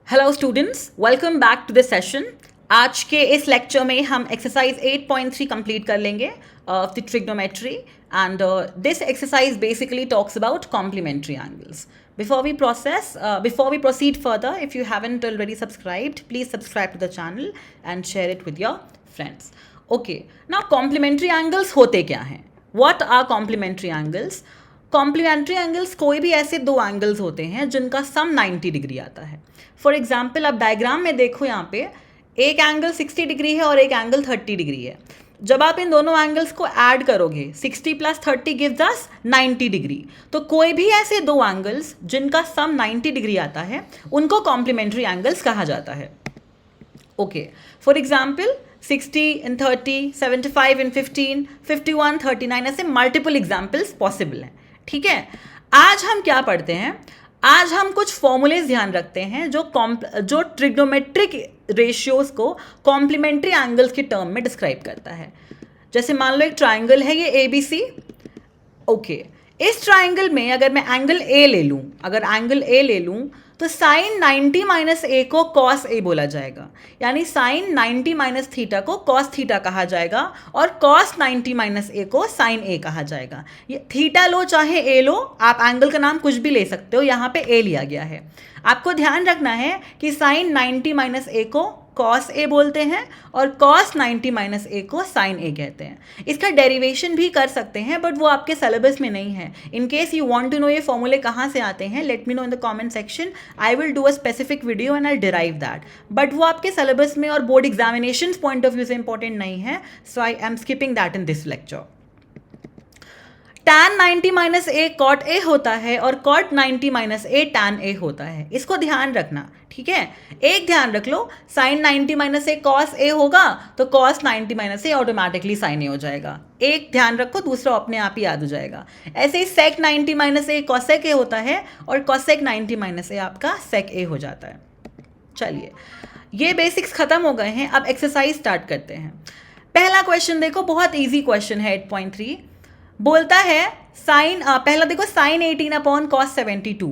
Hello students, welcome back to the session. आज के इस लेक्चर में हम एक्सरसाइज 8.3 कंप्लीट कर लेंगे of the trigonometry and this exercise basically talks about complementary angles. Before we proceed further, if you haven't already subscribed, please subscribe to the channel and share it with your friends. Okay, now complementary angles होते क्या हैं? What are complementary angles? Complementary angles कोई भी ऐसे दो angles होते हैं जिनका सम 90 डिग्री आता है. फॉर एग्जाम्पल, आप डायग्राम में देखो, यहाँ पे एक एंगल 60 डिग्री है और एक एंगल 30 डिग्री है. जब आप इन दोनों एंगल्स को ऐड करोगे 60 + 30 गिव्स अस 90 डिग्री. तो कोई भी ऐसे दो एंगल्स जिनका सम 90 डिग्री आता है उनको कॉम्प्लीमेंट्री एंगल्स कहा जाता है. ओके, फॉर एग्जाम्पल 60 इन 30, 75 इन 15, 51, 39, ऐसे मल्टीपल एग्जाम्पल्स पॉसिबल हैं. ठीक है, आज हम क्या पढ़ते हैं? आज हम कुछ फॉर्मूलेज ध्यान रखते हैं जो ट्रिग्नोमेट्रिक रेशियोज को कॉम्प्लीमेंट्री एंगल्स के टर्म में डिस्क्राइब करता है. जैसे मान लो एक ट्राइंगल है ये ABC. ओके, इस ट्राइंगल में अगर मैं एंगल A ले लूँ तो साइन 90 - A को कॉस A बोला जाएगा, यानी साइन 90 - थीटा को कॉस थीटा कहा जाएगा और कॉस 90 - A को साइन A कहा जाएगा. ये थीटा लो चाहे A लो, आप एंगल का नाम कुछ भी ले सकते हो, यहाँ पे A लिया गया है. आपको ध्यान रखना है कि साइन 90 - A को कॉस A बोलते हैं और कॉस 90 - A को साइन A कहते हैं. इसका डेरिवेशन भी कर सकते हैं बट वो आपके सिलेबस में नहीं है. In case you want to know ये फॉर्मूले कहाँ से आते हैं, let me know in the comment section. I will do a specific video and I derive that. But वो आपके सिलेबस में और board examination point of view से इंपॉर्टेंट नहीं है, so I am skipping that in this lecture. tan 90 - A cot A होता है और cot 90 - A tan A होता है. इसको ध्यान रखना, ठीक है. एक ध्यान रख लो, sin 90 - A cos A होगा तो cos 90 - A automatically sin A हो जाएगा. एक ध्यान रखो, दूसरा अपने आप ही याद हो जाएगा. ऐसे ही sec 90 - A cosec A होता है और cosec 90 - A आपका sec A हो जाता है. चलिए, ये बेसिक्स खत्म हो गए हैं. अब एक्सरसाइज स्टार्ट करते हैं. पहला क्वेश्चन देखो, बहुत ईजी क्वेश्चन है. 8.3 बोलता है पहला देखो, साइन 18/cos 72.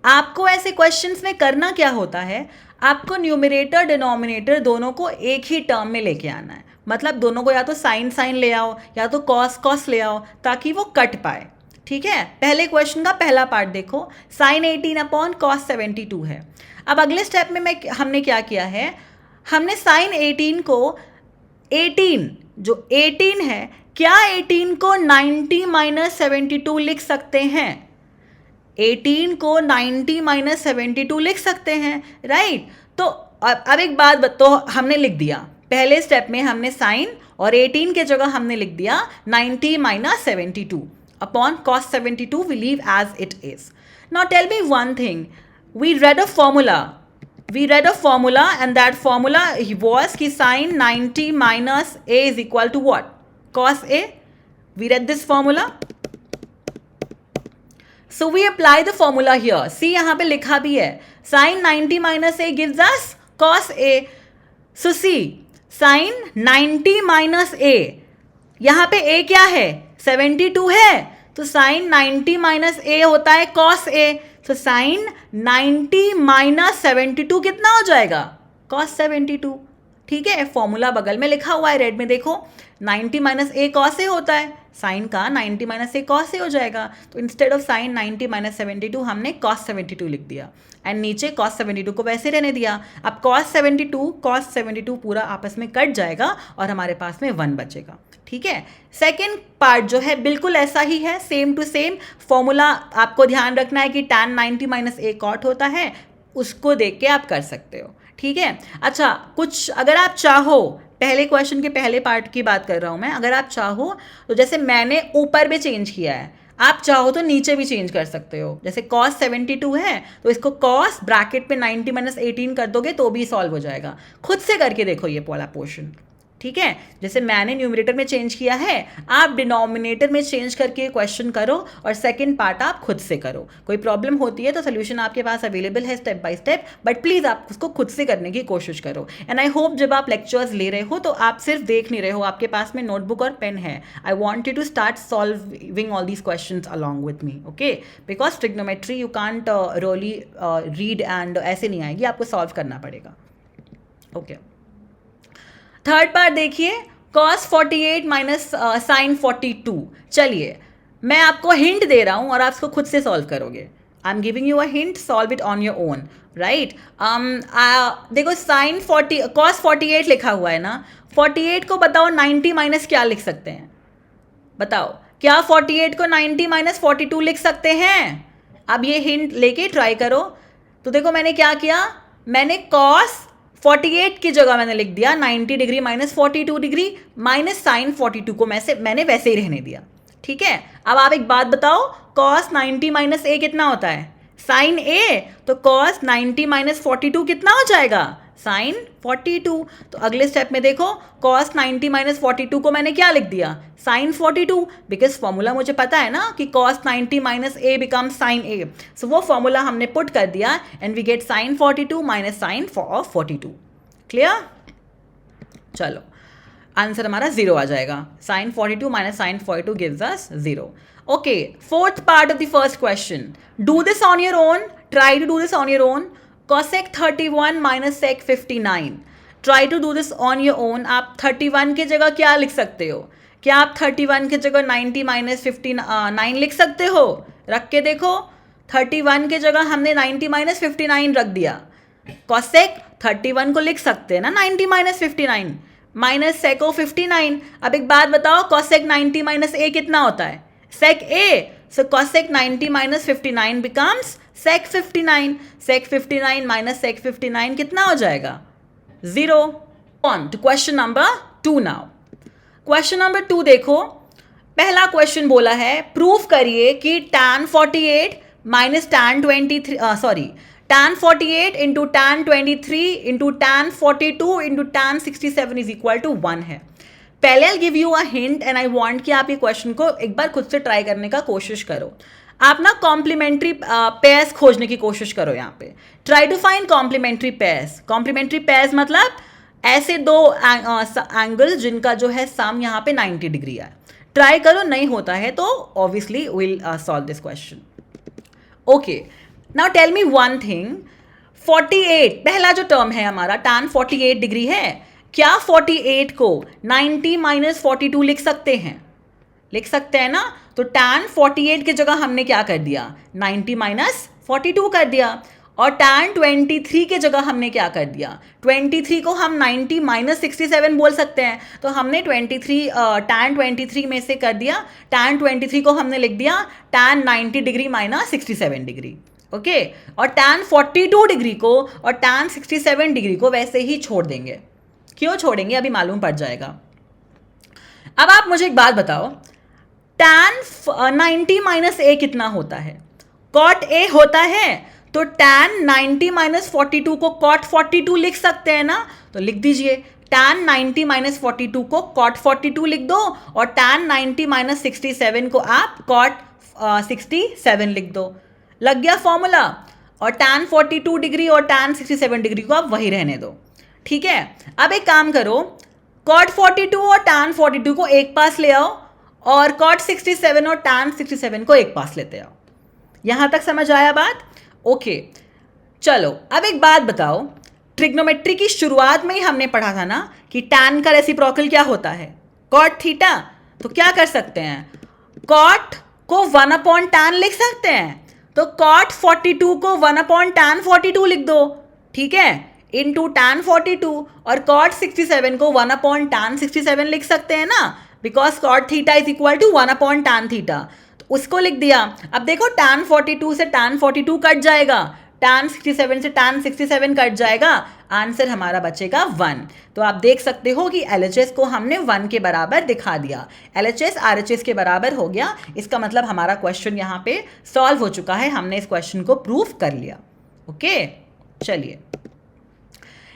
आपको ऐसे क्वेश्चंस में करना क्या होता है, आपको न्यूमरेटर डिनोमिनेटर दोनों को एक ही टर्म में लेके आना है. मतलब दोनों को या तो साइन ले आओ या तो कॉस ले आओ ताकि वो कट पाए. ठीक है, पहले क्वेश्चन का पहला पार्ट देखो, साइन 18/cos 72 है. अब अगले स्टेप में हमने क्या किया है, हमने साइन 18 को 18 है, क्या 18 को 90 - 72 लिख सकते हैं? 18 को 90 - 72 लिख सकते हैं, राइट? तो अब एक बात तो हमने लिख दिया, पहले स्टेप में हमने साइन और 18 के जगह हमने लिख दिया 90 - 72 upon cos 72. we leave as it is. Now tell me one thing, we read a formula and that formula was कि sin 90 minus A is equal to what? Cos A. We read this formula. So we apply the formula here. See, यहाँ पे लिखा भी है, sin 90 minus A gives us cos A. So see, sin 90 minus A, यहाँ पे A क्या है? 72 है, तो sin 90 minus A होता है cos A. तो sin 90 minus 72 कितना हो जाएगा? cos 72. ठीक है, फॉर्मूला बगल में लिखा हुआ है, रेड में देखो, 90 - A cos A होता है, साइन का 90 - A cos A हो जाएगा. तो इंस्टेड ऑफ साइन 90 - 72 हमने cos 72 लिख दिया एंड नीचे cos 72 को वैसे रहने दिया. अब cos 72 पूरा आपस में कट जाएगा और हमारे पास में 1 बचेगा. ठीक है, सेकेंड पार्ट जो है बिल्कुल ऐसा ही है, सेम टू सेम फॉर्मूला. आपको ध्यान रखना है कि tan 90 - A cot होता है, उसको देख के आप कर सकते हो. ठीक है, अच्छा, कुछ अगर आप चाहो, पहले क्वेश्चन के पहले पार्ट की बात कर रहा हूं मैं, अगर आप चाहो तो जैसे मैंने ऊपर भी चेंज किया है, आप चाहो तो नीचे भी चेंज कर सकते हो. जैसे cos 72 है तो इसको cos ब्रैकेट पे 90 - 18 कर दोगे तो भी सॉल्व हो जाएगा. खुद से करके देखो ये वाला पोर्शन. ठीक है, जैसे मैंने न्यूमरेटर में चेंज किया है, आप डिनोमिनेटर में चेंज करके क्वेश्चन करो और सेकंड पार्ट आप खुद से करो। कोई प्रॉब्लम होती है तो सोल्यूशन आपके पास अवेलेबल है step by step, but please आप उसको खुद से करने की कोशिश करो। एंड आई होप जब आप लेक्चर्स ले रहे हो तो आप सिर्फ देख नहीं रहे हो, आपके पास में नोटबुक और पेन है। I want you to start solving all these question along with me, okay, because trigonometry you can't really read and ऐसे नहीं आएगी, आपको सॉल्व करना पड़ेगा। ओके, थर्ड पार्ट देखिए, cos 48 माइनस साइन 42। चलिए मैं आपको हिंट दे रहा हूं और आप इसको खुद से सॉल्व करोगे। I am giving you a hint, solve it on your own, right. देखो साइन 40 cos 48 लिखा हुआ है ना, 48 को बताओ 90 माइनस क्या लिख सकते हैं, बताओ क्या 48 को 90 माइनस 42 लिख सकते हैं? अब ये हिंट लेके ट्राई करो। तो देखो मैंने क्या किया, मैंने cos 48 की जगह मैंने लिख दिया 90 degree minus 42 degree minus sine 42 को मैंने वैसे ही रहने दिया, ठीक है। अब आप एक बात बताओ, cos 90 माइनस ए कितना होता है? साइन ए, तो cos 90 माइनस 42 कितना हो जाएगा? साइन 42। तो अगले स्टेप में देखो, cos 90 माइनस 42 को मैंने क्या लिख दिया? साइन 42, बिकॉज फॉर्मूला मुझे पता है ना कि cos 90 minus A become sine A, so वो फॉर्मूला हमने पुट कर दिया and we get sine 42 minus sine 42। Clear? चलो आंसर हमारा 0 आ जाएगा। Sine 42 minus sine 42 gives us 0। Okay, fourth part of the first question, do this on your own, try to do this on your own. cosec 31 minus sec 59, try to do this on your own. आप 31 की जगह क्या लिख सकते हो? क्या आप 31 की जगह 90 माइनस 59 लिख सकते हो? रख के देखो, 31 की जगह हमने 90 माइनस 59 रख दिया। cosec 31 को लिख सकते हैं ना 90 माइनस 59 माइनस sec 59। अब एक बात बताओ, cosec 90 माइनस a कितना होता है? sec a, so cosec 90 minus 59 becomes sec 59। sec 59 minus sec 59 कितना हो जाएगा? 0। On to question number 2 now। Question number 2 देखो, पहला क्वेश्चन बोला है प्रूफ करिए कि tan 48 minus tan 23 tan 48 into tan 23 into tan 42 into tan 67 is equal to 1 है। पहले I give you a hint and I want कि आप ये क्वेश्चन को एक बार खुद से ट्राई करने का कोशिश करो। आप ना कॉम्प्लीमेंट्री पेयर्स खोजने की कोशिश करो। यहाँ पे try to find complementary pairs. Complementary pairs मतलब ऐसे दो एंगल जिनका जो है सम यहाँ पे 90 डिग्री है। ट्राई करो, नहीं होता है तो obviously will solve this question. Okay, now tell me one thing, 48 पहला जो टर्म है हमारा tan 48 डिग्री है, क्या 48 को 90 माइनस 42 लिख सकते हैं? लिख सकते हैं ना। तो tan 48 की जगह हमने क्या कर दिया? 90 माइनस 42 कर दिया। और tan 23 की जगह हमने क्या कर दिया? 23 को हम 90 माइनस 67 बोल सकते हैं। तो हमने tan 23 में से कर दिया, tan 23 को हमने लिख दिया tan 90 degree minus 67 degree. Okay, और tan 42 डिग्री को और tan 67 डिग्री को वैसे ही छोड़ देंगे। क्यों छोड़ेंगे अभी मालूम पड़ जाएगा। अब आप मुझे एक बात बताओ, tan 90 माइनस a कितना होता है? cot a होता है। तो tan 90 माइनस 42 को cot 42 लिख सकते हैं ना। तो लिख दीजिए, tan 90 माइनस 42 को cot 42 लिख दो और tan 90 माइनस 67 को आप cot 67 लिख दो। लग गया फॉर्मूला। और tan 42 डिग्री और tan 67 डिग्री को आप वही रहने दो, ठीक है। अब एक काम करो, cot 42 और tan 42 को एक पास ले आओ और cot 67 और tan 67 को एक पास लेते आओ। यहां तक समझ आया बात? ओके, चलो अब एक बात बताओ, ट्रिग्नोमेट्री की शुरुआत में ही हमने पढ़ा था ना कि tan का रेसिप्रोकल क्या होता है? cot theta. तो क्या कर सकते हैं? cot को 1/tan लिख सकते हैं। तो cot 42 को 1/tan 42 लिख दो, ठीक है, इंटू tan 42। और cot 67 को 1/tan 67 लिख सकते हैं ना, because cot theta is equal to 1/tan theta. तो उसको लिख दिया। अब देखो tan 42 से tan 42 कट जाएगा, tan 67 से tan 67 कट जाएगा, आंसर हमारा बचेगा 1। तो आप देख सकते हो कि LHS को हमने 1 के बराबर दिखा दिया। LHS RHS के बराबर हो गया। इसका मतलब हमारा क्वेश्चन यहाँ पे सॉल्व हो चुका है, हमने इस क्वेश्चन को प्रूफ कर लिया। ओके, चलिए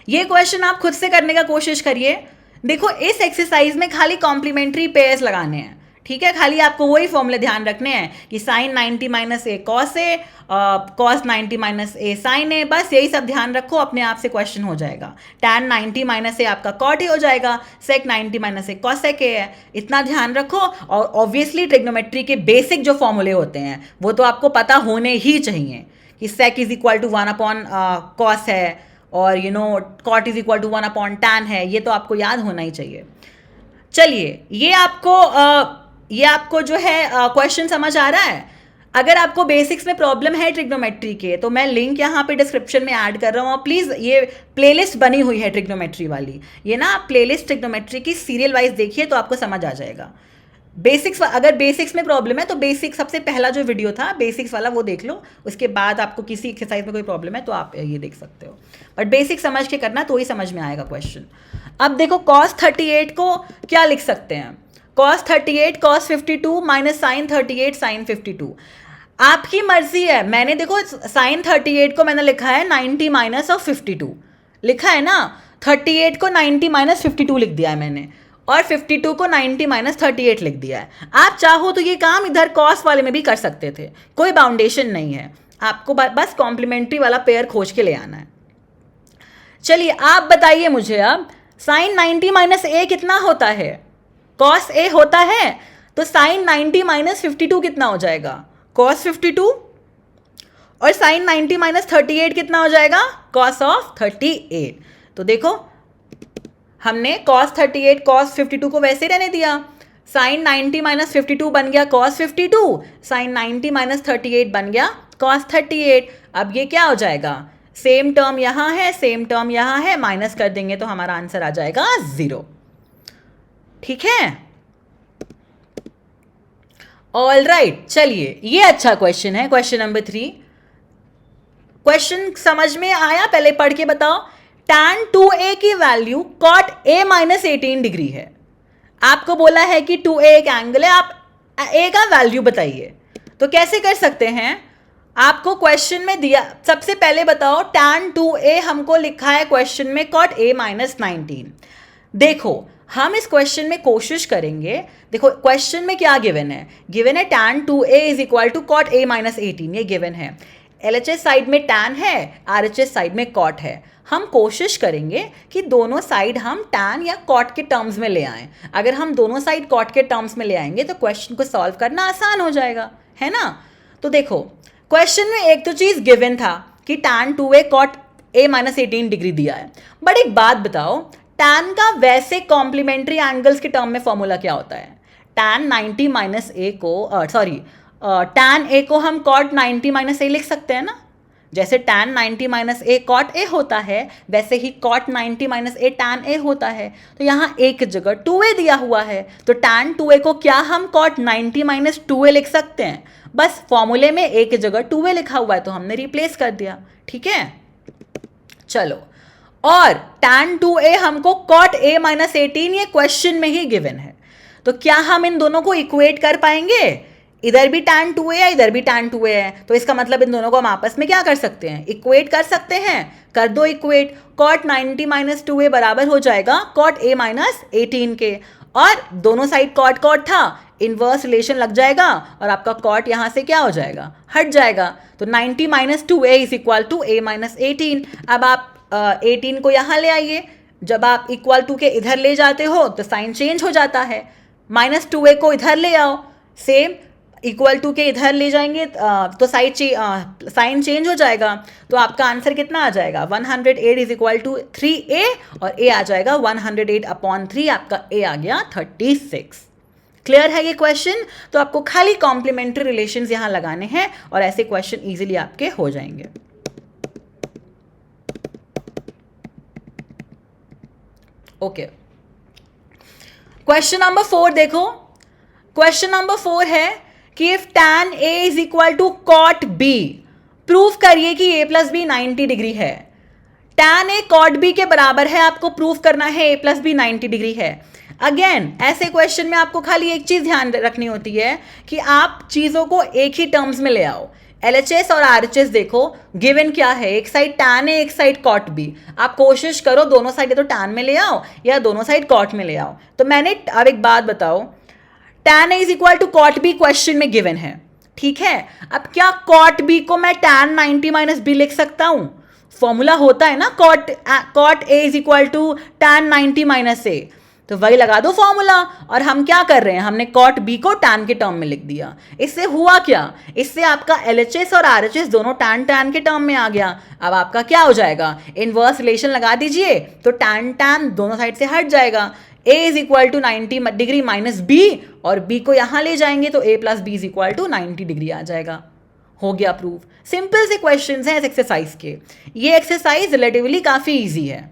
ये क्वेश्चन आप खुद से करने का कोशिश करिए। देखो इस एक्सरसाइज में खाली कॉम्प्लीमेंट्री पेयर्स लगाने हैं, ठीक है, खाली आपको वही फॉर्मूले ध्यान रखने हैं कि sign 90 minus A cos A, cos 90 minus A sign ए, बस यही सब ध्यान रखो, अपने आप से क्वेश्चन हो जाएगा। टैन 90 माइनस ए आपका कॉट ए हो जाएगा, सेक 90 माइनस ए कॉसेक ए है, इतना ध्यान रखो। और ऑब्वियसली ट्रिग्नोमेट्री के बेसिक जो फॉर्मूले होते हैं वो तो आपको पता होने ही चाहिए कि sec is equal to 1 upon cos है और cot is equal to 1 upon tan है, ये तो आपको याद होना ही चाहिए। चलिए ये आपको जो है क्वेश्चन समझ आ रहा है। अगर आपको बेसिक्स में प्रॉब्लम है ट्रिग्नोमेट्री के तो मैं लिंक यहाँ पे डिस्क्रिप्शन में ऐड कर रहा हूँ, प्लीज़ ये प्लेलिस्ट बनी हुई है ट्रिग्नोमेट्री वाली, ये ना आप प्लेलिस्ट ट्रिग्नोमेट्री की सीरियल वाइज देखिए तो आपको समझ आ जाएगा। बेसिक्स, अगर बेसिक्स में प्रॉब्लम है तो बेसिक सबसे पहला जो वीडियो था बेसिक्स वाला वो देख लो, उसके बाद आपको किसी एक्सरसाइज में कोई प्रॉब्लम है तो आप ये देख सकते हो, बट बेसिक समझ के करना तो ही समझ में आएगा क्वेश्चन। अब देखो cos 38 को क्या लिख सकते हैं, cos 38 cos 52 minus sine 38 sine 52, आपकी मर्जी है। मैंने देखो साइन 38 को मैंने लिखा है 90 माइनस ऑफ 52 लिखा है ना, 38 को 90 माइनस 52 लिख दिया है मैंने, और 52 को 90 माइनस 38 लिख दिया है। आप चाहो तो ये काम इधर कॉस वाले में भी कर सकते थे, कोई बाउंडेशन नहीं है, आपको बस कॉम्प्लीमेंट्री वाला पेयर खोज के ले आना है। चलिए आप बताइए मुझे, अब साइन 90 माइनस ए कितना होता है, कॉस ए होता है, तो साइन 90 माइनस 52 कितना हो जाएगा, कॉस 52, और साइन 90 माइनस 38 कितना हो जाएगा, कॉस ऑफ 38। तो देखो हमने cos 38 cos 52 को वैसे रहने दिया, साइन 90 माइनस 52 बन गया cos 52, साइन 90 माइनस 38 बन गया cos 38। अब ये क्या हो जाएगा, सेम टर्म यहाँ है सेम टर्म यहाँ है, माइनस कर देंगे तो हमारा आंसर आ जाएगा 0, ठीक है। ऑल राइट, चलिए ये अच्छा क्वेश्चन है, क्वेश्चन नंबर 3। क्वेश्चन समझ में आया, पहले पढ़ के बताओ। tan 2a की value cot a minus 18 degree है, आपको बोला है कि 2a एक एंगल है, आप a का वैल्यू बताइए। तो कैसे कर सकते हैं, आपको क्वेश्चन में दिया, सबसे पहले बताओ tan 2a हमको लिखा है क्वेश्चन में cot a माइनस 19। देखो हम इस क्वेश्चन में कोशिश करेंगे, देखो क्वेश्चन में क्या गिवन है, गिवन है tan 2a is equal to cot a minus 18, ये गिवन है। LHS साइड में tan है, RHS साइड में cot है। हम कोशिश करेंगे कि दोनों साइड हम tan या cot के टर्म्स में ले आएं। अगर हम दोनों साइड cot के टर्म्स में ले आएंगे तो क्वेश्चन को सॉल्व करना आसान हो जाएगा, है ना। तो देखो क्वेश्चन में एक तो चीज़ गिवन था कि tan 2a cot a minus 18 degree दिया है, बट एक बात बताओ, tan का वैसे कॉम्प्लीमेंट्री एंगल्स के टर्म में फॉर्मूला क्या होता है, tan 90 माइनस ए को tan a को हम cot 90 माइनस ए लिख सकते हैं ना, जैसे tan 90 minus A cot a होता है वैसे ही cot 90 minus A tan a होता है। तो यहाँ a की जगह 2a दिया हुआ है, तो tan 2a को क्या हम cot 90 माइनस 2a लिख सकते हैं, बस फॉर्मूले में a की जगह 2a लिखा हुआ है तो हमने रिप्लेस कर दिया, ठीक है। चलो, और tan 2a हमको cot a माइनस 18 ये क्वेश्चन में ही गिवन है, तो क्या हम इन दोनों को इक्वेट कर पाएंगे, इधर भी tan 2a है इधर भी tan 2a है, तो इसका मतलब इन दोनों को हम आपस में क्या कर सकते हैं, इक्वेट कर सकते हैं, कर दो इक्वेट। cot 90 माइनस 2a बराबर हो जाएगा cot a माइनस 18 के, और दोनों साइड cot cot था, इनवर्स रिलेशन लग जाएगा और आपका cot यहाँ से क्या हो जाएगा, हट जाएगा। तो 90 minus 2a is equal to a minus 18। अब आप 18 को यहाँ ले आइए, जब आप इक्वल टू के इधर ले जाते हो तो साइन चेंज हो जाता है, माइनस 2a को इधर ले आओ, सेम इक्वल टू के इधर ले जाएंगे तो साइन चेंज हो जाएगा, तो आपका आंसर कितना आ जाएगा, 108 इज इक्वल टू 3a, और a आ जाएगा 108 अपॉन 3, आपका a आ गया 36। क्लियर है ये क्वेश्चन। तो आपको खाली कॉम्प्लीमेंट्री रिलेशंस यहाँ लगाने हैं और ऐसे क्वेश्चन इजीली आपके हो जाएंगे। ओके, क्वेश्चन नंबर 4 देखो, क्वेश्चन नंबर 4 है कि if tan a is equal to cot b, proof करिए कि a प्लस बी 90 डिग्री है। tan a cot b के बराबर है, आपको प्रूफ करना है a प्लस बी 90 डिग्री है। अगेन ऐसे क्वेश्चन में आपको खाली एक चीज ध्यान रखनी होती है कि आप चीजों को एक ही टर्म्स में ले आओ, LHS और RHS देखो, गिवन क्या है, एक साइड tan है, एक साइड cot B। आप कोशिश करो दोनों साइड या तो tan में ले आओ या दोनों साइड cot में ले आओ। तो मैंने, अब एक बात बताओ, tan A is equal to cot B question में गिवन है, ठीक है। अब क्या cot B को मैं tan 90 माइनस बी लिख सकता हूं? फॉर्मूला होता है ना cot A is equal to tan 90 minus A, तो वही लगा दो फॉर्मूला। और हम क्या कर रहे हैं, हमने cot B को tan के टर्म में लिख दिया। इससे हुआ क्या, इससे आपका LHS और RHS दोनों tan के टर्म में आ गया। अब आपका क्या हो जाएगा, इनवर्स रिलेशन लगा दीजिए, तो tan दोनों साइड से हट जाएगा। A is equal to 90 degree minus B, और B को यहां ले जाएंगे तो A plus B is equal to 90 degree आ जाएगा। हो गया प्रूफ। सिंपल से क्वेश्चंस हैं इस एक्सरसाइज के। ये एक्सरसाइज रिलेटिवली काफी इजी है।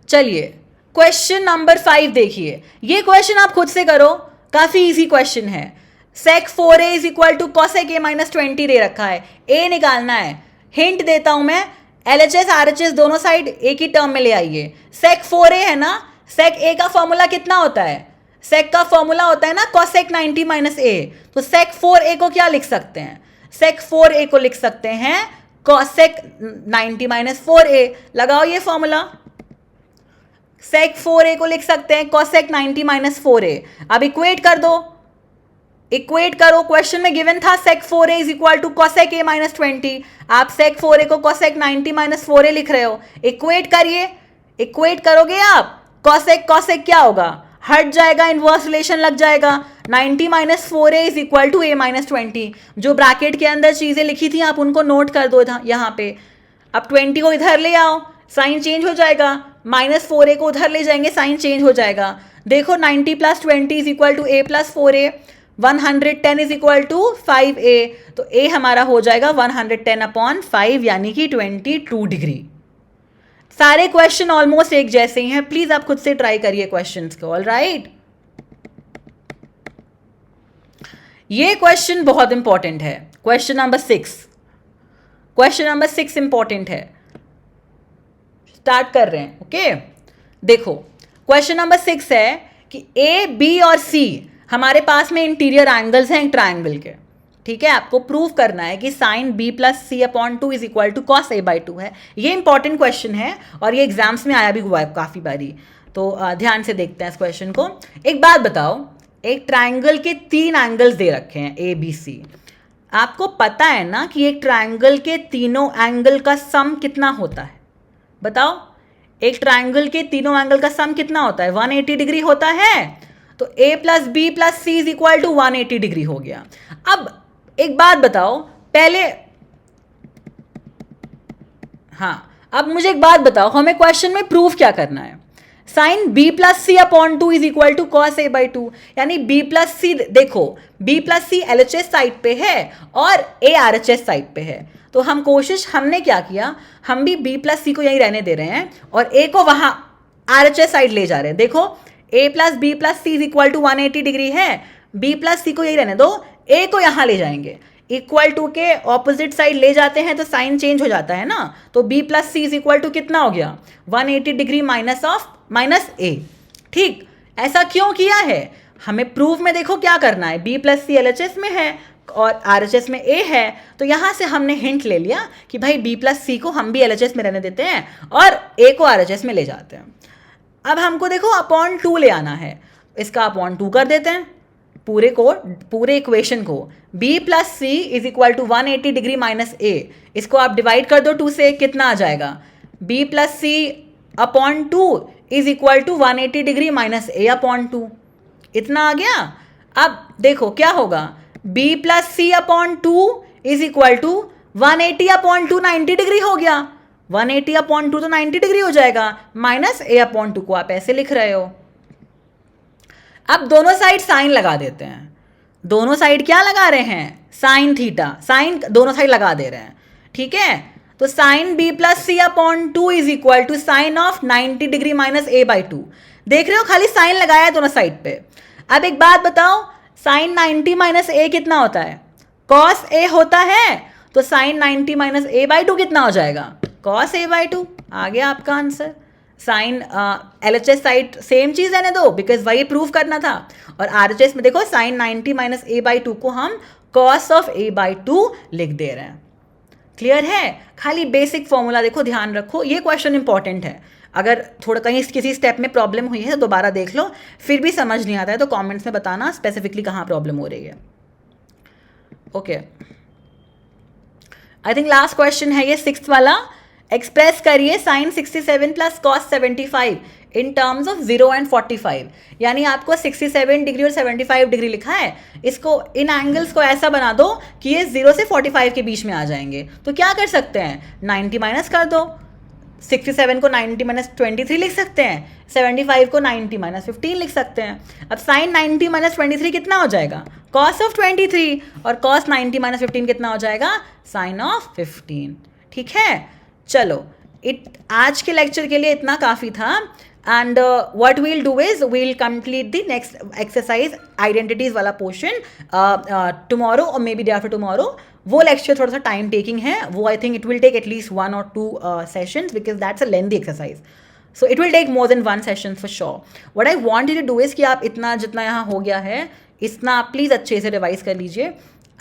चलिए क्वेश्चन नंबर 5 देखिए। ये क्वेश्चन आप खुद से करो, काफी इजी क्वेश्चन है। sec 4a is equal to cosec a minus 20 दे रखा है, a निकालना है। हिंट देता हूं मैं, LHS RHS दोनों साइड a की टर्म में ले आइए। sec 4a है ना, sec a का फॉर्मूला कितना होता है, sec का फॉर्मूला होता है ना cosec 90 माइनस a। तो sec 4a को क्या लिख सकते हैं, sec 4a को लिख सकते हैं cosec 90 माइनस 4a। लगाओ ये फॉर्मूला, sec 4a को लिख सकते हैं cosec 90 माइनस 4a। अब इक्वेट कर दो, इक्वेट करो। क्वेश्चन में गिवन था sec 4a is equal to cosec a minus 20, आप sec 4a को cosec 90 माइनस 4a लिख रहे हो। इक्वेट करिए, इक्वेट करोगे आप, cosec क्या होगा, हट जाएगा, इनवर्स रिलेशन लग जाएगा। 90 minus 4a is equal to a minus 20। जो ब्रैकेट के अंदर चीजें लिखी थी आप उनको नोट कर दो यहाँ पे। अब 20 को इधर ले आओ, साइन चेंज हो जाएगा, माइनस 4a को उधर ले जाएंगे, साइन चेंज हो जाएगा। देखो 90 plus 20 is equal to a plus 4a, 110 is equal to 5a, तो a हमारा हो जाएगा 110 अपॉन 5 यानी कि 22 डिग्री। सारे क्वेश्चन ऑलमोस्ट एक जैसे ही हैं, प्लीज आप खुद से ट्राई करिए क्वेश्चंस को। ऑल राइट, ये क्वेश्चन बहुत इंपॉर्टेंट है, question number 6। Question number 6 important है, स्टार्ट कर रहे हैं। ओके देखो क्वेश्चन नंबर 6 है कि A, B और C हमारे पास में इंटीरियर एंगल्स हैं ट्राइंगल के, ठीक है। आपको प्रूव करना है कि sine B plus C upon 2 is equal to cos A by 2 है। ये इंपॉर्टेंट क्वेश्चन है और ये एग्जाम्स में आया भी हुआ है काफ़ी बारी, तो ध्यान से देखते हैं इस क्वेश्चन को। एक बात बताओ, एक ट्राइंगल के 3 एंगल्स दे रखे हैं A, B, C। आपको पता है ना कि एक ट्राइंगल के तीनों एंगल का सम कितना होता है, बताओ। एक ट्राइंगल के तीनों एंगल का सम कितना होता है, 180 डिग्री होता है। तो A plus B plus C is equal to 180 degree हो गया। अब एक बात बताओ पहले, हाँ अब मुझे एक बात बताओ, हमें क्वेश्चन में प्रूफ क्या करना है। Sine B plus C upon 2 is equal to cos A by 2, यानी B प्लस सी, देखो B plus C LHS side पे है और A RHS साइड पे है। तो हम कोशिश, हमने क्या किया, हम भी B प्लस सी को यहीं रहने दे रहे हैं और A को वहां RHS साइड ले जा रहे हैं। देखो A plus B plus C is equal to 180 degree है, B प्लस सी को यही रहने दो, A को यहां ले जाएंगे, इक्वल टू के ऑपोजिट साइड ले जाते हैं तो साइन चेंज हो जाता है ना। तो B plus C is equal to कितना हो गया, 180 डिग्री माइनस A। ठीक, ऐसा क्यों किया है, हमें प्रूफ में देखो क्या करना है। B प्लस सी LHS में है और RHS में A है, तो यहां से हमने हिंट ले लिया कि भाई B प्लस सी को हम भी LHS में रहने देते हैं और A को RHS में ले जाते हैं। अब हमको देखो अपॉन 2 ले आना है, इसका अपॉन 2 कर देते हैं पूरे इक्वेशन को। B plus C is equal to 180 degree minus A, इसको आप डिवाइड कर दो 2 से, कितना आ जाएगा, B plus C upon 2 is equal to 180 degree minus A upon 2, इतना आ गया। अब देखो क्या होगा, B plus C upon 2 is equal to 180 upon 2 90 degree हो गया, 180 अपॉन 2 तो 90 डिग्री हो जाएगा, माइनस A अपॉन 2 को आप ऐसे लिख रहे हो। अब दोनों साइड साइन लगा देते हैं, दोनों साइड क्या लगा रहे हैं, साइन थीटा, साइन दोनों साइड लगा दे रहे हैं, ठीक है। तो sine B plus C upon 2 is equal to sine of 90 degree minus A by 2। देख रहे हो, खाली साइन लगाया है दोनों साइड पे। अब एक बात बताओ, साइन 90 माइनस A कितना होता है, कॉस A होता है, तो साइन 90 माइनस A बाई 2 कितना हो जाएगा, कॉस A बाई 2। आ गया आपका answer. Sine LHS side same चीज रहने दो बिकॉज वही प्रूव करना था, और RHS में देखो साइन 90 माइनस A बाई 2 को हम cos ऑफ a बाई 2 लिख दे रहे हैं। क्लियर है? खाली बेसिक फॉर्मूला देखो, ध्यान रखो, ये क्वेश्चन इंपॉर्टेंट है। अगर थोड़ा कहीं किसी स्टेप में प्रॉब्लम हुई है तो दोबारा देख लो, फिर भी समझ नहीं आता है तो कमेंट्स में बताना स्पेसिफिकली कहाँ प्रॉब्लम हो रही है। Okay, I think last question है ये 6th वाला। एक्सप्रेस करिए sine 67 plus cos 75 in terms of 0 and 45। यानी आपको 67 डिग्री और 75 डिग्री लिखा है, इसको इन एंगल्स को ऐसा बना दो कि ये 0 से 45 के बीच में आ जाएंगे। तो क्या कर सकते हैं, 90 माइनस कर दो, 67 को 90 माइनस 23 लिख सकते हैं, 75 को 90 माइनस 15 लिख सकते हैं। अब साइन 90 माइनस 23 कितना हो जाएगा, कॉस ऑफ 23, और कॉस 90 माइनस 15 कितना हो जाएगा, साइन ऑफ 15। ठीक है, चलो आज के लेक्चर के लिए इतना काफ़ी था। And what we'll do is we'll complete the next exercise identities वाला पोर्शन टुमारो और maybe day after tomorrow. वो लेक्चर थोड़ा सा टाइम टेकिंग है, वो I think it will take at least 1 or 2 sessions because that's a lengthy exercise. So it will take more than 1 session for sure. What I want you to do is कि आप इतना जितना यहाँ हो गया है इतना आप प्लीज़ अच्छे से रिवाइज कर लीजिए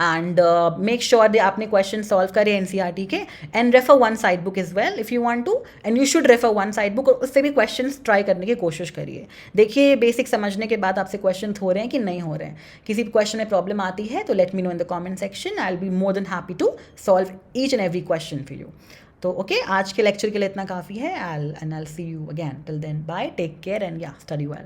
एंड मेक श्योर दे आपने क्वेश्चन सॉल्व करे NCERT के, and refer 1 side book as well if you want to, and you should refer 1 side book, और उससे भी क्वेश्चन ट्राई करने की कोशिश करिए। देखिए बेसिक समझने के बाद आपसे क्वेश्चन हो रहे हैं कि नहीं हो रहे हैं। किसी भी क्वेश्चन में प्रॉब्लम आती है तो let me know in the comment section, I will be more than happy to solve each and every question for you. तो ओके, आज के लेक्चर के लिए इतना काफ़ी है। I see you again, till then bye, take care and yeah study well.